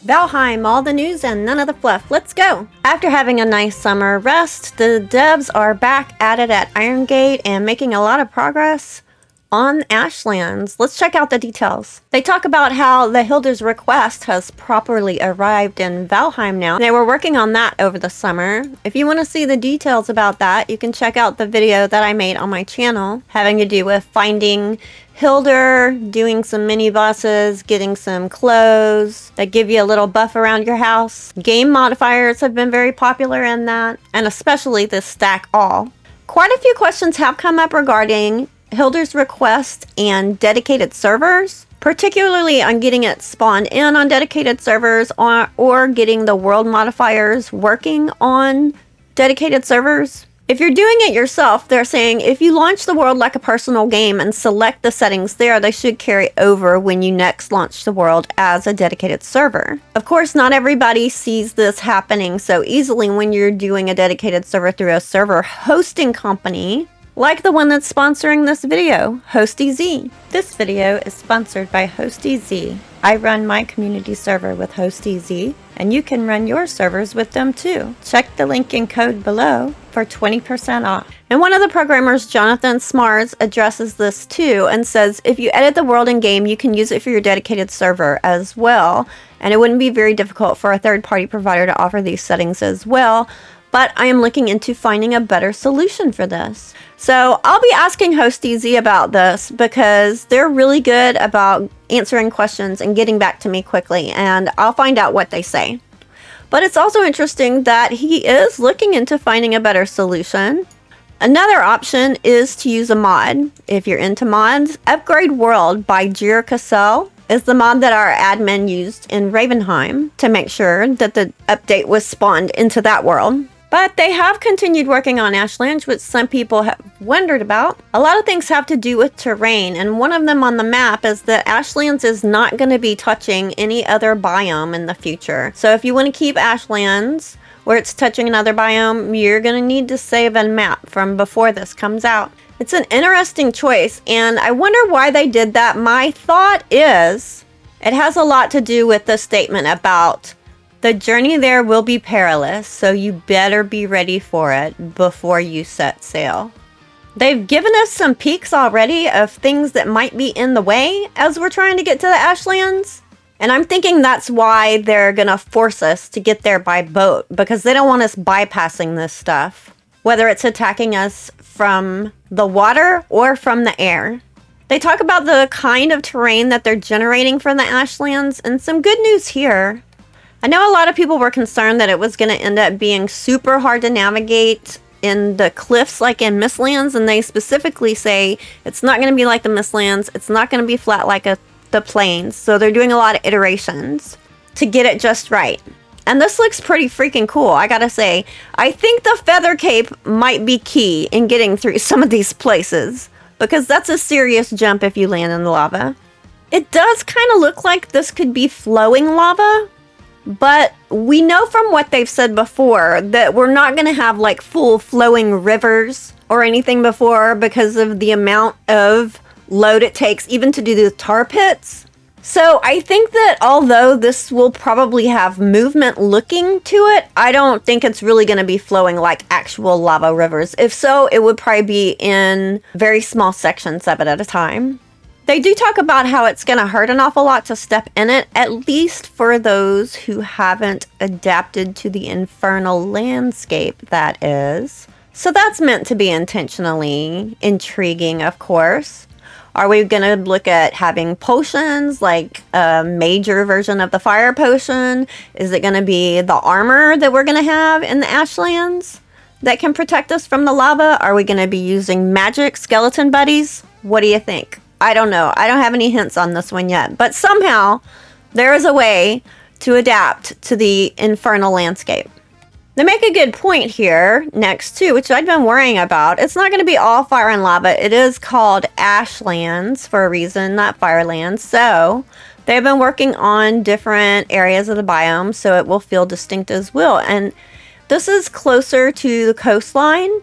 Valheim, all the news and none of the fluff. Let's go! After having a nice summer rest, the devs are back at it at Iron Gate and making a lot of progress on ASHLANDS. Let's check out the details. They talk about how the Hilda's request has properly arrived in Valheim now. They were working on that over the summer. If you want to see the details about that, you can check out the video that I made on my channel having to do with finding Hilda, doing some mini bosses, getting some clothes that give you a little buff around your house. Game modifiers have been very popular in that, and especially this stack all. Quite a few questions have come up regarding Hilda's request and dedicated servers, particularly on getting it spawned in on dedicated servers or getting the world modifiers working on dedicated servers. If you're doing it yourself, they're saying if you launch the world like a personal game and select the settings there, they should carry over when you next launch the world as a dedicated server. Of course, not everybody sees this happening so easily when you're doing a dedicated server through a server hosting company, like the one that's sponsoring this video, HostEZ. This video is sponsored by HostEZ. I run my community server with HostEZ, and you can run your servers with them too. Check the link and code below for 20% off. And one of the programmers, Jonathan Smars, addresses this too and says if you edit the world in game, you can use it for your dedicated server as well. And it wouldn't be very difficult for a third-party provider to offer these settings as well. But I am looking into finding a better solution for this. So I'll be asking HostEZ about this because they're really good about answering questions and getting back to me quickly, and I'll find out what they say. But it's also interesting that he is looking into finding a better solution. Another option is to use a mod. If you're into mods, Upgrade World by Jir Cassell is the mod that our admin used in Ravenheim to make sure that the update was spawned into that world. But they have continued working on ASHLANDS, which some people have wondered about. A lot of things have to do with terrain, and one of them on the map is that ASHLANDS is not going to be touching any other biome in the future. So if you want to keep ASHLANDS where it's touching another biome, you're going to need to save a map from before this comes out. It's an interesting choice, and I wonder why they did that. My thought is it has a lot to do with the statement about the journey there will be perilous, so you better be ready for it before you set sail. They've given us some peeks already of things that might be in the way as we're trying to get to the ASHLANDS. And I'm thinking that's why they're gonna force us to get there by boat, because they don't want us bypassing this stuff, whether it's attacking us from the water or from the air. They talk about the kind of terrain that they're generating for the ASHLANDS, and some good news here. I know a lot of people were concerned that it was going to end up being super hard to navigate in the cliffs like in Mistlands, and they specifically say it's not going to be like the Mistlands, it's not going to be flat like the plains, so they're doing a lot of iterations to get it just right. And this looks pretty freaking cool, I gotta say. I think the feather cape might be key in getting through some of these places, because that's a serious jump if you land in the lava. It does kind of look like this could be flowing lava, but we know from what they've said before that we're not going to have like full flowing rivers or anything before because of the amount of load it takes even to do the tar pits. So I think that although this will probably have movement looking to it, I don't think it's really going to be flowing like actual lava rivers. If so, it would probably be in very small sections of it at a time. They do talk about how it's going to hurt an awful lot to step in it, at least for those who haven't adapted to the infernal landscape, that is. So that's meant to be intentionally intriguing, of course. Are we going to look at having potions, like a major version of the fire potion? Is it going to be the armor that we're going to have in the ASHLANDS that can protect us from the lava? Are we going to be using magic skeleton buddies? What do you think? I don't know. I don't have any hints on this one yet. But somehow, there is a way to adapt to the infernal landscape. They make a good point here next too, which I'd been worrying about. It's not going to be all fire and lava. It is called ASHLANDS for a reason, not Firelands. So they've been working on different areas of the biome so it will feel distinct as well. And this is closer to the coastline.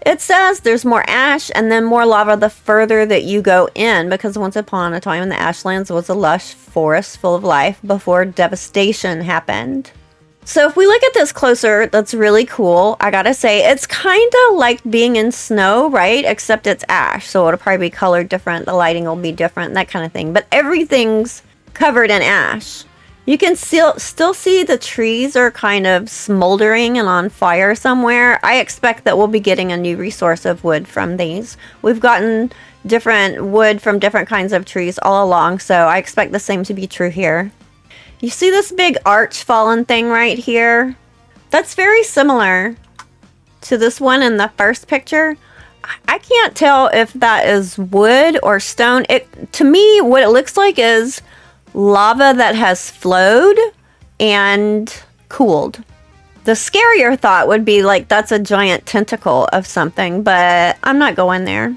It says there's more ash and then more lava the further that you go in, because once upon a time in the Ashlands was a lush forest full of life before devastation happened. So if we look at this closer, that's really cool. I gotta say, it's kind of like being in snow, right? Except it's ash, so it'll probably be colored different, the lighting will be different, that kind of thing. But everything's covered in ash. You can still see the trees are kind of smoldering and on fire somewhere. I expect that we'll be getting a new resource of wood from these. We've gotten different wood from different kinds of trees all along, so I expect the same to be true here. You see this big arch fallen thing right here? That's very similar to this one in the first picture. I can't tell if that is wood or stone. To me, what it looks like is lava that has flowed and cooled. The scarier thought would be like that's a giant tentacle of something, but I'm not going there.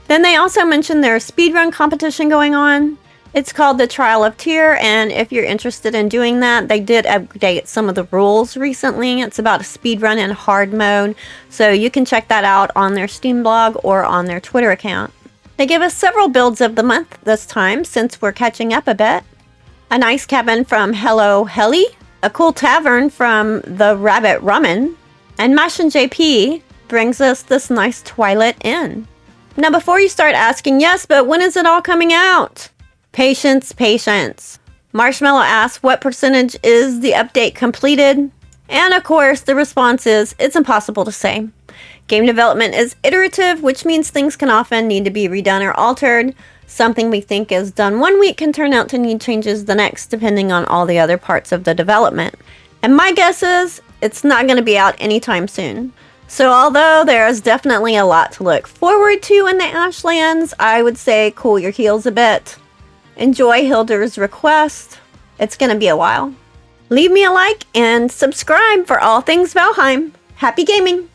Then they also mentioned there's a speedrun competition going on. It's called the Trial of Tyr, and if you're interested in doing that, they did update some of the rules recently. It's about a speedrun in hard mode, so you can check that out on their Steam blog or on their Twitter account. They give us several builds of the month this time, since we're catching up a bit. A nice cabin from Hello Helly, a cool tavern from the Rabbit Ramen, and Mash and JP brings us this nice Twilight Inn. Now before you start asking, yes, but when is it all coming out? Patience, patience. Marshmallow asks, what percentage is the update completed? And of course, the response is, it's impossible to say. Game development is iterative, which means things can often need to be redone or altered. Something we think is done one week can turn out to need changes the next, depending on all the other parts of the development. And my guess is, it's not going to be out anytime soon. So although there is definitely a lot to look forward to in the Ashlands, I would say cool your heels a bit. Enjoy Hilder's request. It's going to be a while. Leave me a like and subscribe for all things Valheim. Happy gaming!